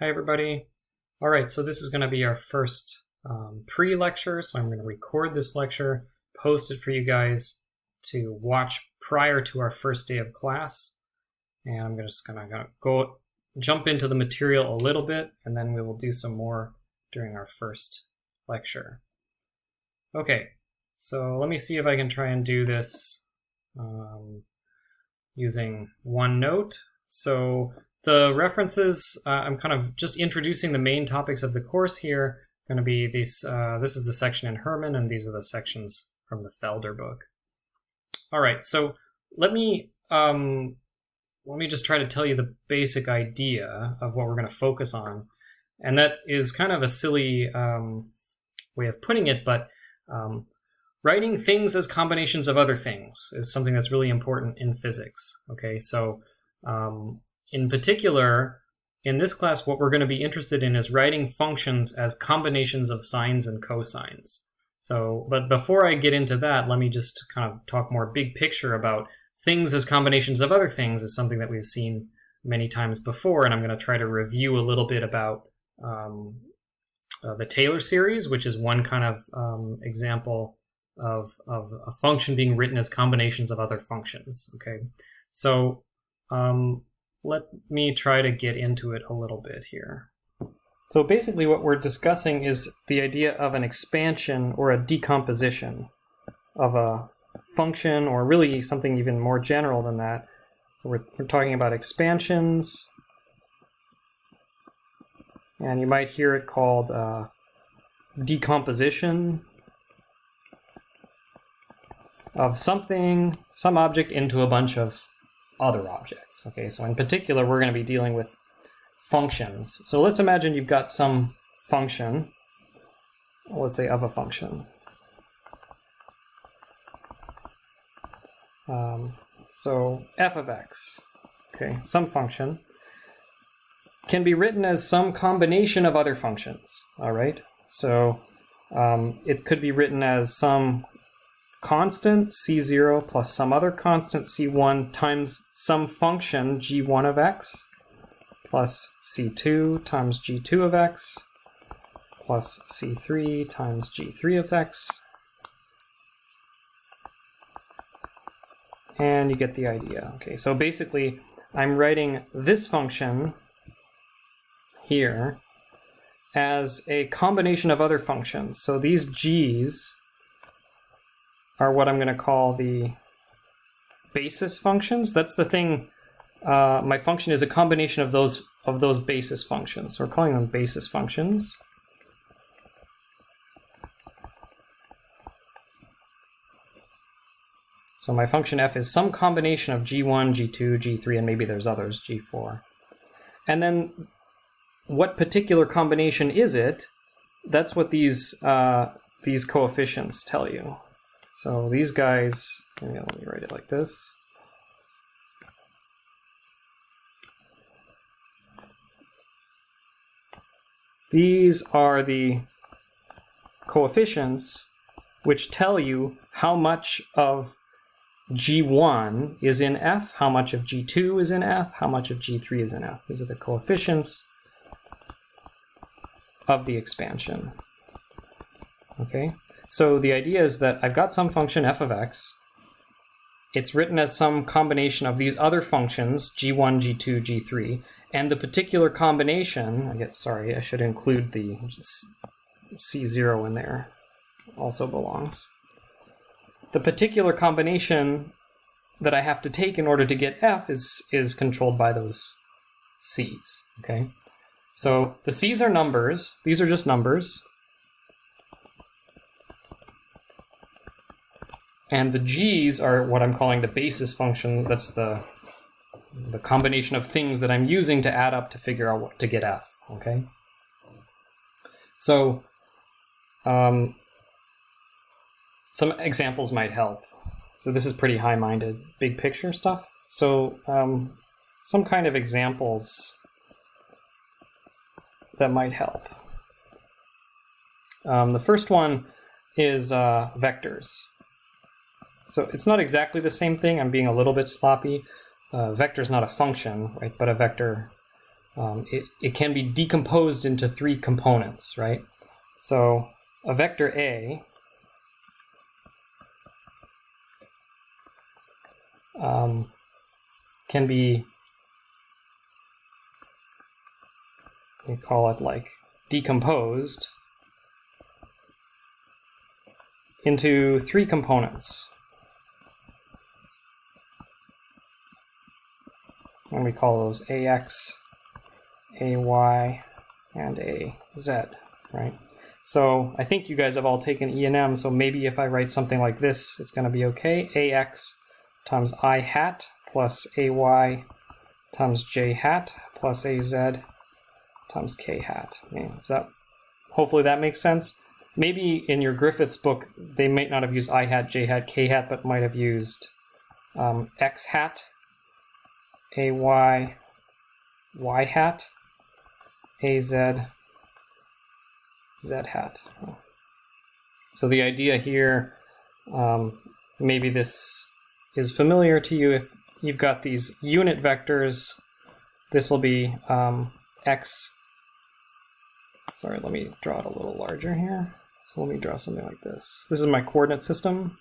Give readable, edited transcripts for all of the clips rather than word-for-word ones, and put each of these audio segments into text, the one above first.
Hi everybody. All right, so this is going to be our first pre-lecture, so I'm going to record this lecture, post it for you guys to watch prior to our first day of class, and I'm just going to go jump into the material a little bit, and then we will do some more during our first lecture. Okay, so let me see if I can try and do this using OneNote. So the references, I'm kind of just introducing the main topics of the course here. Going to be these. This is the section in Herman, and these are the sections from the Felder book. All right, so let me just try to tell you the basic idea of what we're going to focus on, and that is kind of a silly way of putting it, but writing things as combinations of other things is something that's really important in physics. Okay, so in particular, in this class, what we're going to be interested in is writing functions as combinations of sines and cosines. So, but before I get into that, let me just kind of talk more big picture about things as combinations of other things is something that we've seen many times before, and I'm going to try to review a little bit about the Taylor series, which is one kind of example of a function being written as combinations of other functions. Okay, so let me try to get into it a little bit here. So basically what we're discussing is the idea of an expansion or a decomposition of a function, or really something even more general than that. So we're talking about expansions, and you might hear it called decomposition of something, some object, into a bunch of other objects. Okay, so in particular, we're going to be dealing with functions. So let's imagine you've got some function, let's say of a function. So f of x, okay, some function, can be written as some combination of other functions, all right? So it could be written as some constant c0 plus some other constant c1 times some function g1 of x plus c2 times g2 of x plus c3 times g3 of x. And you get the idea. Okay, so basically I'm writing this function here as a combination of other functions. So these g's are what I'm going to call the basis functions. That's the thing. My function is a combination of those basis functions. So we're calling them basis functions. So my function f is some combination of g1, g2, g3, and maybe there's others, g4. And then what particular combination is it? That's what these coefficients tell you. So these guys, let me write it like this. These are the coefficients which tell you how much of G1 is in F, how much of G2 is in F, how much of G3 is in F. These are the coefficients of the expansion. Okay? So the idea is that I've got some function f of x. It's written as some combination of these other functions, g1, g2, g3, and the particular combination, I should include the c0 in there, also belongs. The particular combination that I have to take in order to get f is controlled by those c's, okay? So the c's are numbers, these are just numbers. And the g's are what I'm calling the basis function. That's the combination of things that I'm using to add up to figure out what to get f, okay? So some examples might help. So this is pretty high-minded, big picture stuff. So some kind of examples that might help. The first one is vectors. So it's not exactly the same thing. I'm being a little bit sloppy. Vector is not a function, right? But a vector it can be decomposed into three components, right? So a vector A can be, we call it like decomposed into three components. And we call those AX, AY, and AZ, right? So I think you guys have all taken E and M, so maybe if I write something like this, it's going to be okay. AX times I hat plus AY times J hat plus AZ times K hat. Hopefully that makes sense. Maybe in your Griffiths book, they might not have used I hat, J hat, K hat, but might have used X hat, AY, Y hat, AZ, Z hat. So the idea here, maybe this is familiar to you. If you've got these unit vectors, this will be X. Sorry, let me draw it a little larger here. So let me draw something like this. This is my coordinate system.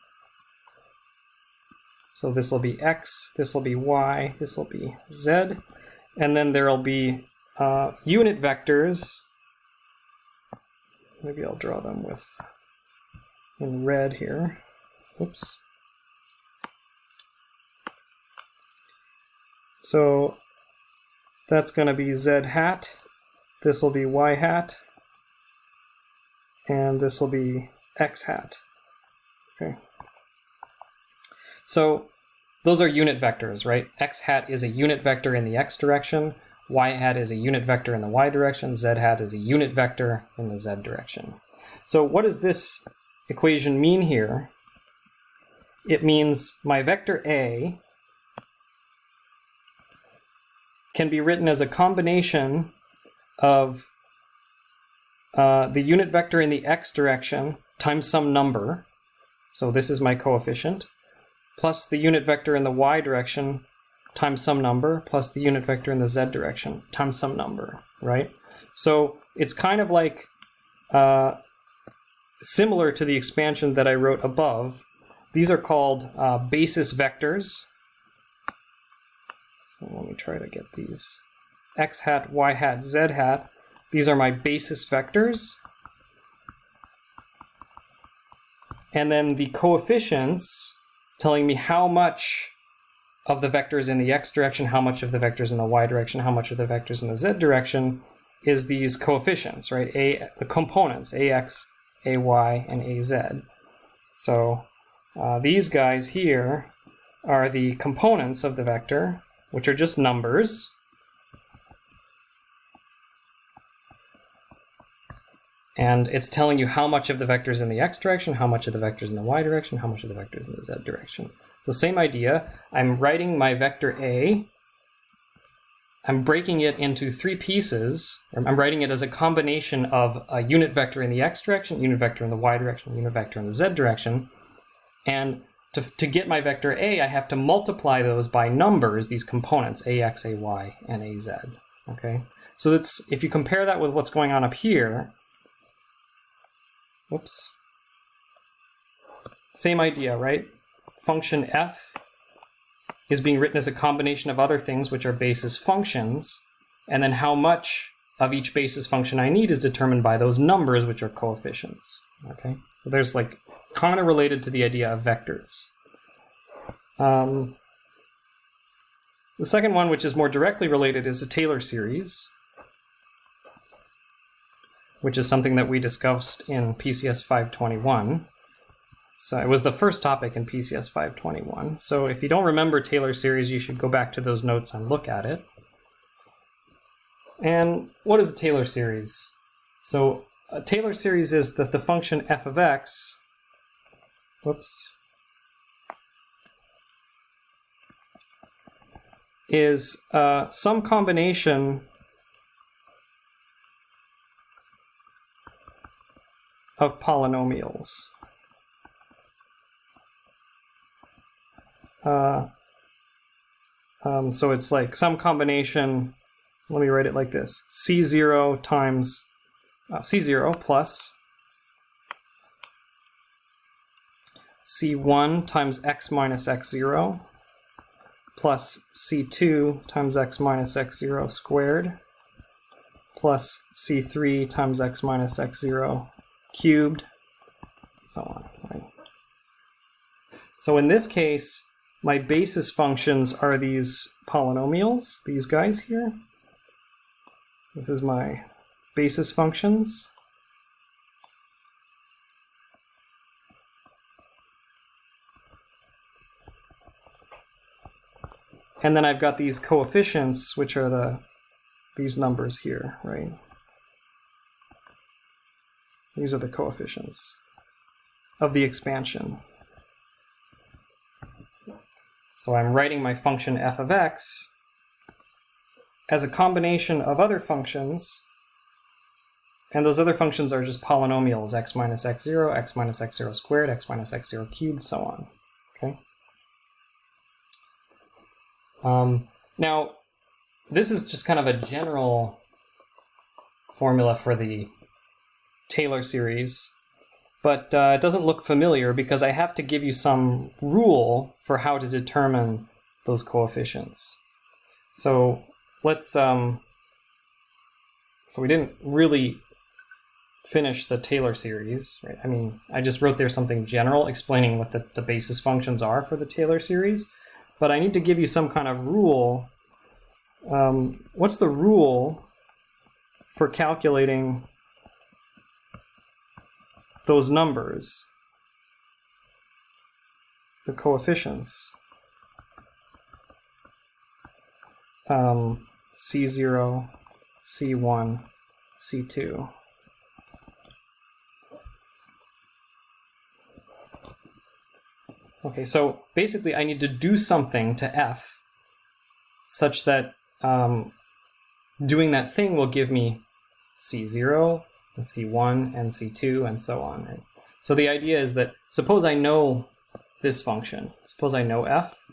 So this will be X, this will be Y, this will be Z. And then there will be unit vectors. Maybe I'll draw them in red here. Oops. So that's going to be Z hat. This will be Y hat. And this will be X hat. Okay. So those are unit vectors, right? X hat is a unit vector in the X direction. Y hat is a unit vector in the Y direction. Z hat is a unit vector in the Z direction. So what does this equation mean here? It means my vector A can be written as a combination of the unit vector in the X direction times some number. So this is my coefficient, plus the unit vector in the Y direction times some number, plus the unit vector in the Z direction times some number, right? So it's kind of like similar to the expansion that I wrote above. These are called basis vectors. So let me try to get these. X hat, Y hat, Z hat. These are my basis vectors. And then the coefficients telling me how much of the vectors in the X direction, how much of the vectors in the Y direction, how much of the vectors in the Z direction is these coefficients, right? The components, AX, AY, and AZ. So these guys here are the components of the vector, which are just numbers. And it's telling you how much of the vectors in the X direction, how much of the vectors in the Y direction, how much of the vectors in the Z direction. So same idea. I'm writing my vector A. I'm breaking it into three pieces. I'm writing it as a combination of a unit vector in the X direction, unit vector in the Y direction, unit vector in the Z direction. And to get my vector A, I have to multiply those by numbers, these components, AX, AY, and AZ. Okay? So that's, if you compare that with what's going on up here, whoops. Same idea, right? Function f is being written as a combination of other things which are basis functions, and then how much of each basis function I need is determined by those numbers which are coefficients. Okay, so there's like, it's kind of related to the idea of vectors. The second one, which is more directly related, is a Taylor series, which is something that we discussed in PCS 521. So it was the first topic in PCS 521. So if you don't remember Taylor series, you should go back to those notes and look at it. And what is a Taylor series? So a Taylor series is that the function f of x, whoops, is some combination of polynomials. So it's like some combination let me write it like this. C0 times C0 plus C1 times x minus x0 plus C2 times x minus x0 squared plus C3 times x minus x0 cubed, so on. Right? So in this case, my basis functions are these polynomials, these guys here. This is my basis functions. And then I've got these coefficients, which are these numbers here, right? These are the coefficients of the expansion. So I'm writing my function f of x as a combination of other functions, and those other functions are just polynomials, x minus x0, x minus x0 squared, x minus x0 cubed, so on. Okay. Now, this is just kind of a general formula for the Taylor series, but it doesn't look familiar because I have to give you some rule for how to determine those coefficients. So let's, so we didn't really finish the Taylor series, right? I mean, I just wrote there something general explaining what the basis functions are for the Taylor series. But I need to give you some kind of rule. What's the rule for calculating those numbers, the coefficients? C0, C1, C2. Okay, so basically I need to do something to f such that doing that thing will give me C0 and C1 and C2 and so on. Right? So the idea is that suppose I know this function, suppose I know f,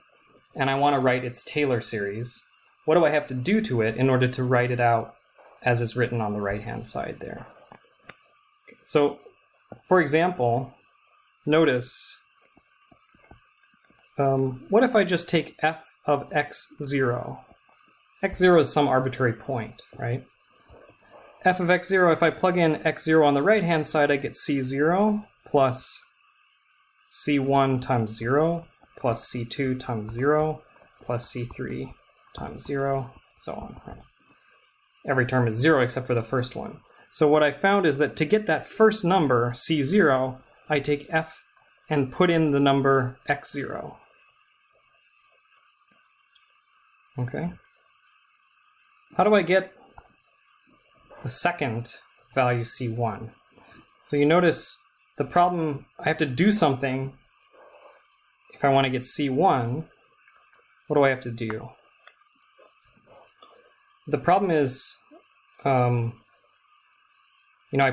and I want to write its Taylor series. What do I have to do to it in order to write it out as is written on the right-hand side there? Okay, so, for example, notice what if I just take f of x0? x0 is some arbitrary point, right? F of x0, if I plug in x0 on the right-hand side, I get c0 plus c1 times 0 plus c2 times 0 plus c3 times 0, so on. Right? Every term is 0 except for the first one. So what I found is that to get that first number, c0, I take f and put in the number x0. Okay. How do I get the second value c1? So you notice the problem, I have to do something if I want to get c1. What do I have to do? The problem is, I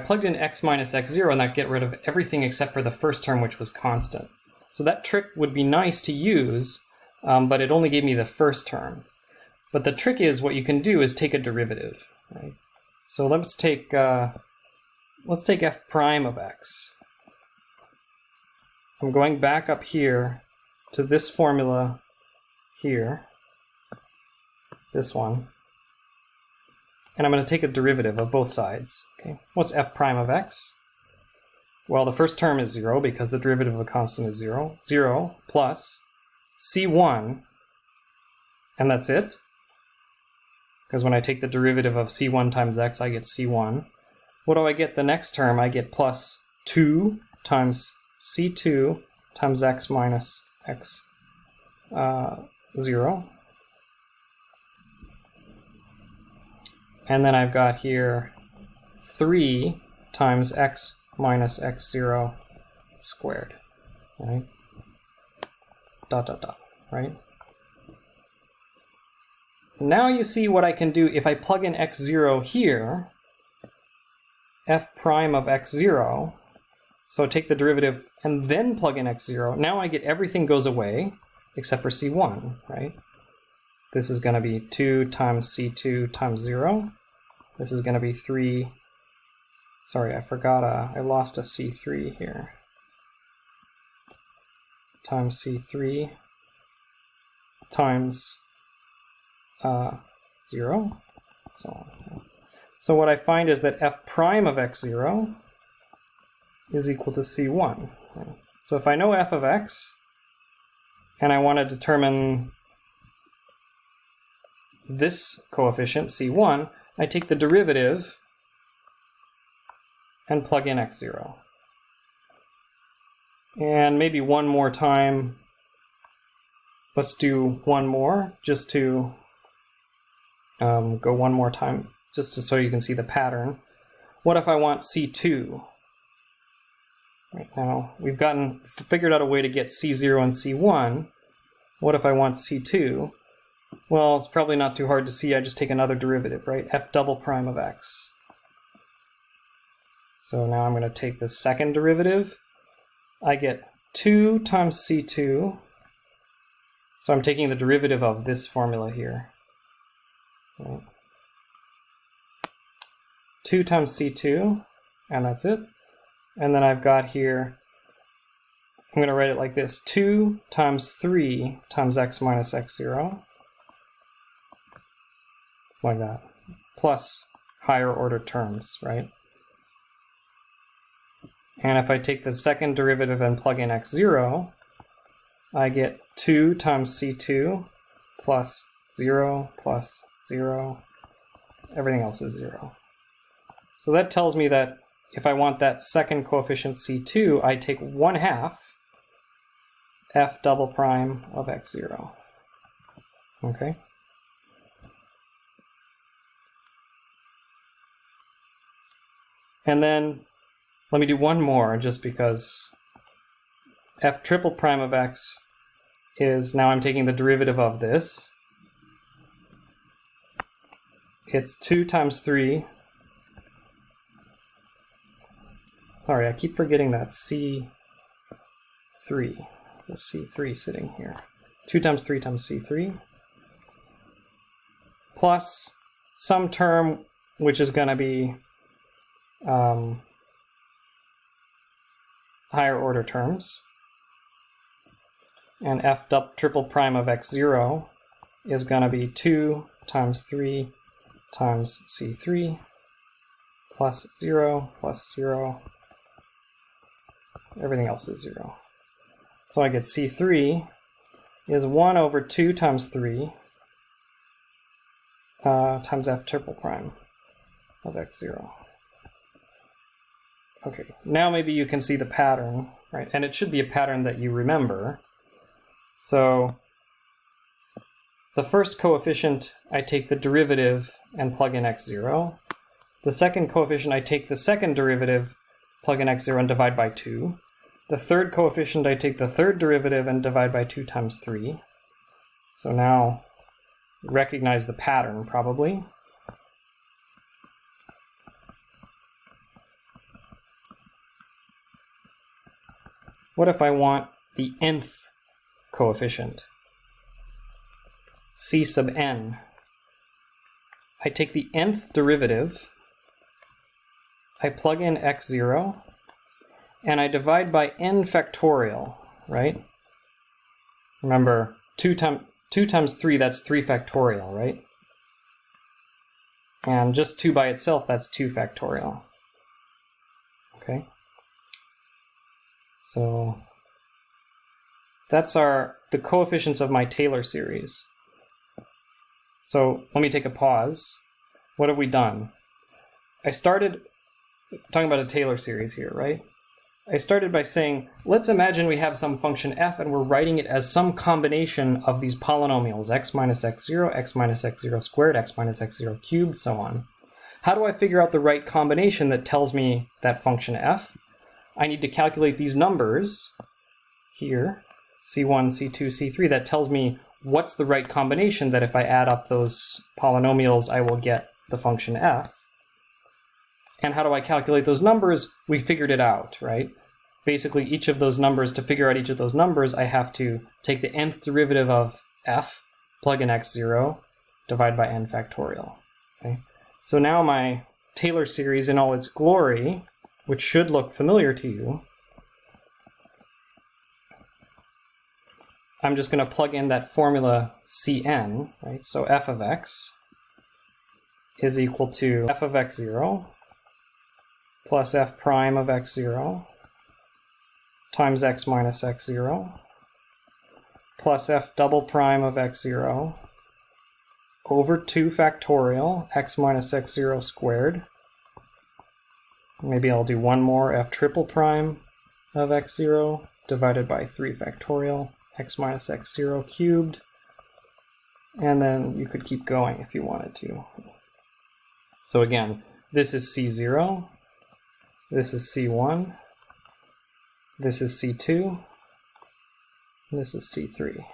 plugged in x minus x0 and that get rid of everything except for the first term, which was constant. So that trick would be nice to use, but it only gave me the first term. But the trick is what you can do is take a derivative, right? So let's take f prime of x. I'm going back up here to this formula here, this one, and I'm going to take a derivative of both sides. Okay, what's f prime of x? Well, the first term is 0 because the derivative of a constant is 0. 0 plus c1, and that's it. Because when I take the derivative of c1 times x, I get c1. What do I get the next term? I get plus 2 times c2 times x minus x 0. And then I've got here 3 times x minus x0 squared, right? Dot, dot, dot, right? Now you see what I can do if I plug in x0 here, f prime of x0, so take the derivative and then plug in x0. Now I get everything goes away except for c1, right? This is going to be 2 times C2 times 0. This is going to be 3. Sorry, I forgot, I lost a C3 here. Times C3 times 0. So on. So what I find is that f prime of x0 is equal to c1. So if I know f of x, and I want to determine this coefficient, c1, I take the derivative and plug in x0. And maybe one more time. Let's do one more, just to go one more time, just so you can see the pattern. What if I want c2? Right now, we've figured out a way to get c0 and c1. What if I want c2? Well, it's probably not too hard to see. I just take another derivative, right? F double prime of x. So now I'm going to take the second derivative. I get 2 times c2. So I'm taking the derivative of this formula here. Right. 2 times c2, and that's it. And then I've got here, I'm going to write it like this, 2 times 3 times x minus x0, like that, plus higher order terms, right? And if I take the second derivative and plug in x0, I get 2 times c2 plus 0 plus 0. Everything else is 0. So that tells me that if I want that second coefficient c2, I take 1/2 f double prime of x0. Okay? And then let me do one more, just because f triple prime of x is, now I'm taking the derivative of this. It's 2 times 3. Sorry, I keep forgetting that C3. There's a C3 sitting here. 2 times 3 times C3. Plus some term which is going to be higher order terms. And f triple prime of x0 is going to be 2 times 3 times C3 plus 0 plus 0. Everything else is 0. So I get C3 is 1 over 2 times 3 times f triple prime of x0. Okay, now maybe you can see the pattern, right? And it should be a pattern that you remember. So the first coefficient, I take the derivative and plug in x0. The second coefficient, I take the second derivative, plug in x0 and divide by 2. The third coefficient, I take the third derivative and divide by 2 times 3. So now recognize the pattern, probably. What if I want the nth coefficient? C sub n. I take the nth derivative, I plug in x0, and I divide by n factorial, right? Remember, 2 times 3, that's 3 factorial, right? And just 2 by itself, that's 2 factorial. Okay? So that's the coefficients of my Taylor series. So let me take a pause. What have we done? I started talking about a Taylor series here, right? I started by saying, let's imagine we have some function f and we're writing it as some combination of these polynomials, x minus x0, x minus x0 squared, x minus x0 cubed, so on. How do I figure out the right combination that tells me that function f? I need to calculate these numbers here, c1, c2, c3, that tells me what's the right combination that if I add up those polynomials, I will get the function f. And how do I calculate those numbers? We figured it out, right? Basically, each of those numbers, to figure out each of those numbers, I have to take the nth derivative of f plug in x0, divide by n factorial. Okay? So now my Taylor series in all its glory, which should look familiar to you, I'm just going to plug in that formula Cn, right? So f of x is equal to f of x0 plus f prime of x0 times x minus x0 plus f double prime of x0 over 2 factorial x minus x0 squared. Maybe I'll do one more, f triple prime of x0 divided by 3 factorial x minus x0 cubed. And then you could keep going if you wanted to. So again, this is C0, this is C1, this is C2, and this is C3.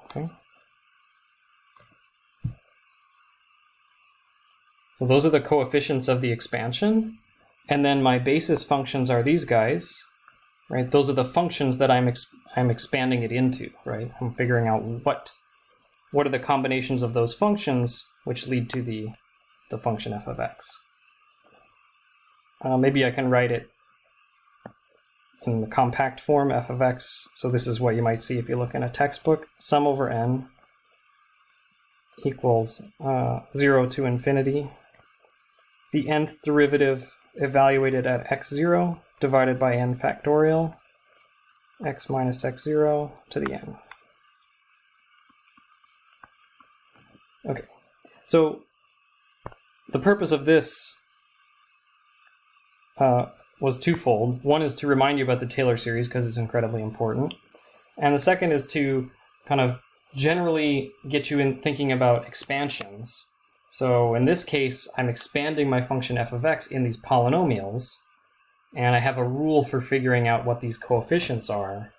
Okay. So those are the coefficients of the expansion. And then my basis functions are these guys, right? Those are the functions that I'm expanding it into, right? I'm figuring out what are the combinations of those functions which lead to the function f of x. Maybe I can write it in the compact form, f of x. So this is what you might see if you look in a textbook. Sum over n equals 0 to infinity. The nth derivative evaluated at x0 divided by n factorial, x minus x0 to the n. Okay, so the purpose of this was twofold. One is to remind you about the Taylor series because it's incredibly important. And the second is to kind of generally get you in thinking about expansions. So in this case, I'm expanding my function f of x in these polynomials, and I have a rule for figuring out what these coefficients are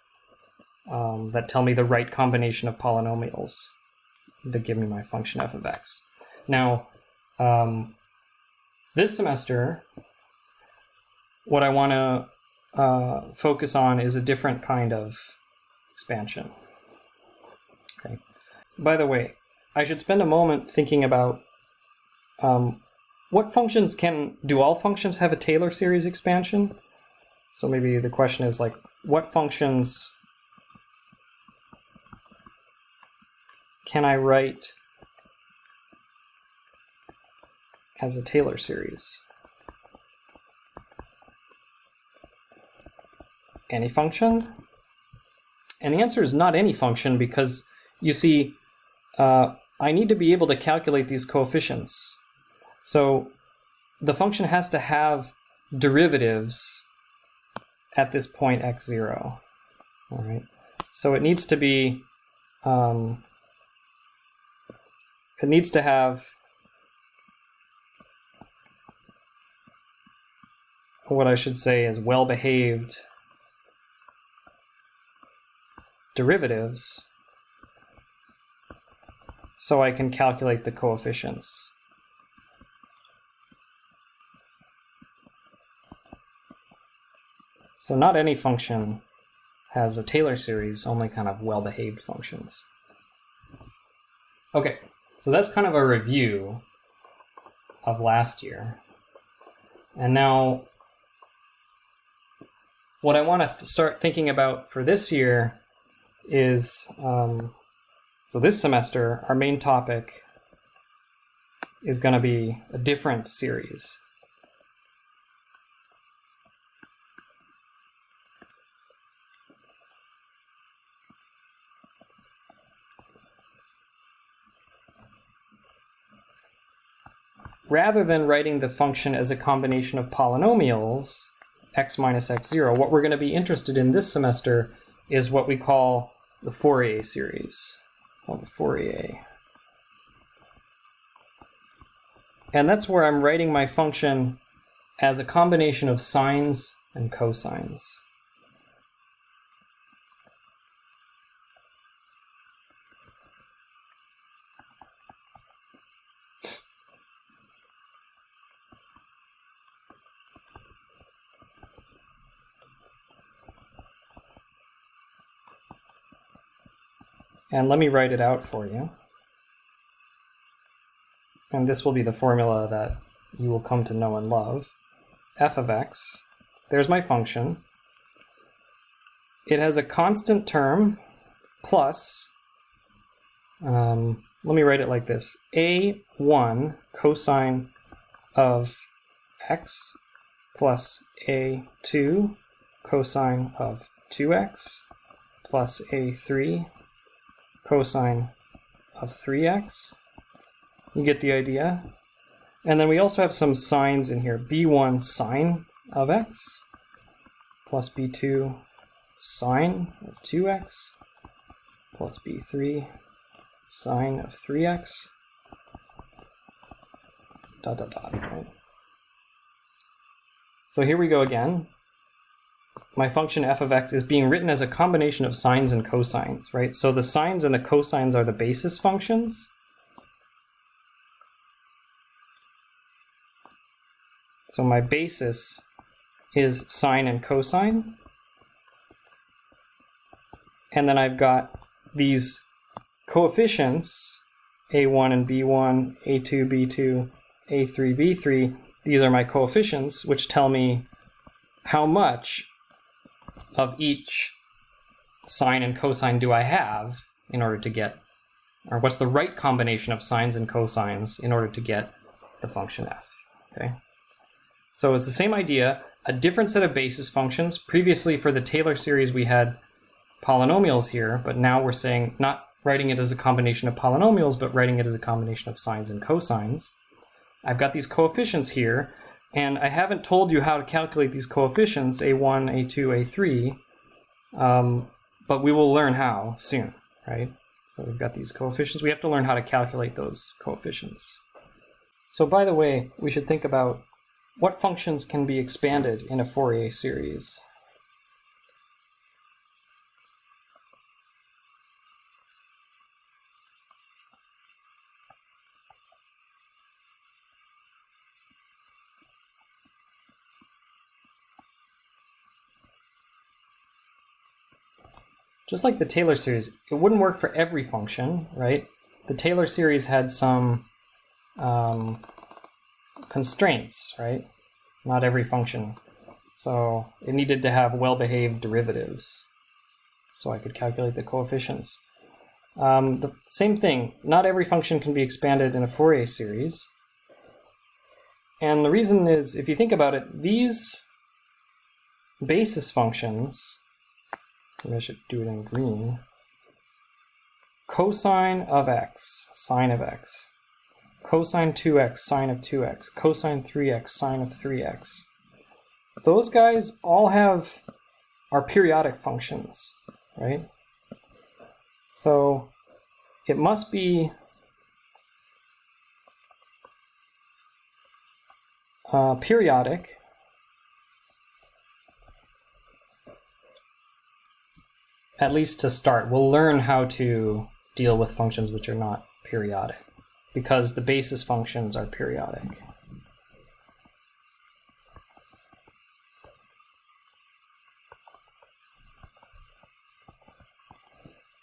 that tell me the right combination of polynomials that give me my function f of x. Now, this semester, what I want to focus on is a different kind of expansion. Okay. By the way, I should spend a moment thinking about what functions do all functions have a Taylor series expansion? So maybe the question is like, what functions can I write as a Taylor series? Any function? And the answer is not any function because, you see, I need to be able to calculate these coefficients. So the function has to have derivatives at this point x0. All right. So it needs to be, it needs to have what I should say is well-behaved derivatives so I can calculate the coefficients. So not any function has a Taylor series, only kind of well-behaved functions. Okay, so that's kind of a review of last year. And now what I want to start thinking about for this year is, so this semester, our main topic is going to be a different series. Rather than writing the function as a combination of polynomials, x minus x0, what we're going to be interested in this semester is what we call the Fourier series, or the Fourier. And that's where I'm writing my function as a combination of sines and cosines. And let me write it out for you. And this will be the formula that you will come to know and love. F of x, there's my function. It has a constant term plus, let me write it like this, a1 cosine of x plus a2 cosine of 2x plus a3 cosine of 3x. You get the idea? And then we also have some signs in here. b1 sine of x plus b2 sine of 2x plus b3 sine of 3x, dot, dot, dot, right? So here we go again. My function f of x is being written as a combination of sines and cosines, right? So the sines and the cosines are the basis functions. So my basis is sine and cosine. And then I've got these coefficients, a1 and b1, a2, b2, a3, b3. These are my coefficients, which tell me how much of each sine and cosine do I have in order to get, or what's the right combination of sines and cosines in order to get the function f, okay? So it's the same idea, a different set of basis functions. Previously for the Taylor series we had polynomials here, but now we're saying not writing it as a combination of polynomials, but writing it as a combination of sines and cosines. I've got these coefficients here, and I haven't told you how to calculate these coefficients, a1, a2, a3, but we will learn how soon, right? So we've got these coefficients. We have to learn how to calculate those coefficients. So by the way, we should think about what functions can be expanded in a Fourier series. Just like the Taylor series, it wouldn't work for every function, right? The Taylor series had some constraints, right? Not every function. So it needed to have well-behaved derivatives so I could calculate the coefficients. The same thing, not every function can be expanded in a Fourier series. And the reason is, if you think about it, these basis functions, maybe I should do it in green, cosine of x, sine of x, cosine 2x, sine of 2x, cosine 3x, sine of 3x. Those guys all are periodic functions, right? So it must be periodic at least to start. We'll learn how to deal with functions which are not periodic, because the basis functions are periodic.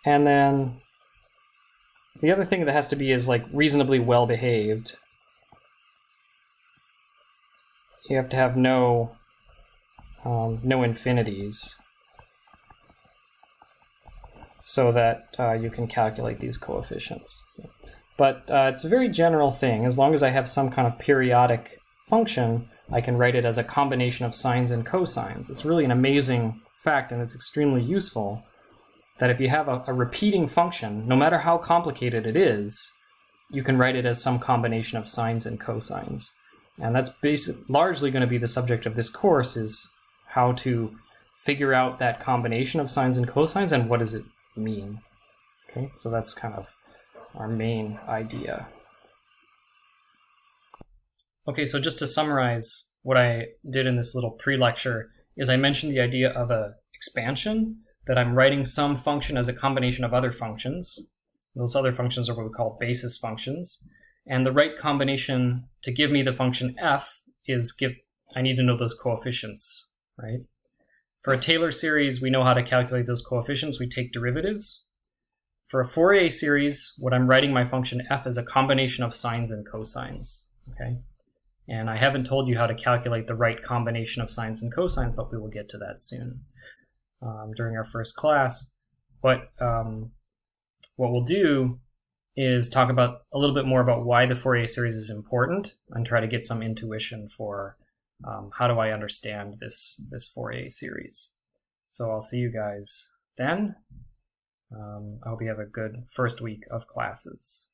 And then the other thing that has to be is like reasonably well behaved. You have to have no infinities, so that you can calculate these coefficients. But it's a very general thing. As long as I have some kind of periodic function, I can write it as a combination of sines and cosines. It's really an amazing fact, and it's extremely useful, that if you have a repeating function, no matter how complicated it is, you can write it as some combination of sines and cosines. And that's largely going to be the subject of this course, is how to figure out that combination of sines and cosines and what does it mean. Okay, so that's kind of our main idea. Okay, so just to summarize what I did in this little pre-lecture is I mentioned the idea of an expansion, that I'm writing some function as a combination of other functions. Those other functions are what we call basis functions. And the right combination to give me the function f is I need to know those coefficients, right? For a Taylor series, we know how to calculate those coefficients. We take derivatives. for a Fourier series, what I'm writing my function f is a combination of sines and cosines. Okay, and I haven't told you how to calculate the right combination of sines and cosines, but we will get to that soon during our first class. But what we'll do is talk about a little bit more about why the Fourier series is important and try to get some intuition for how do I understand this Fourier series. So I'll see you guys then. I hope you have a good first week of classes.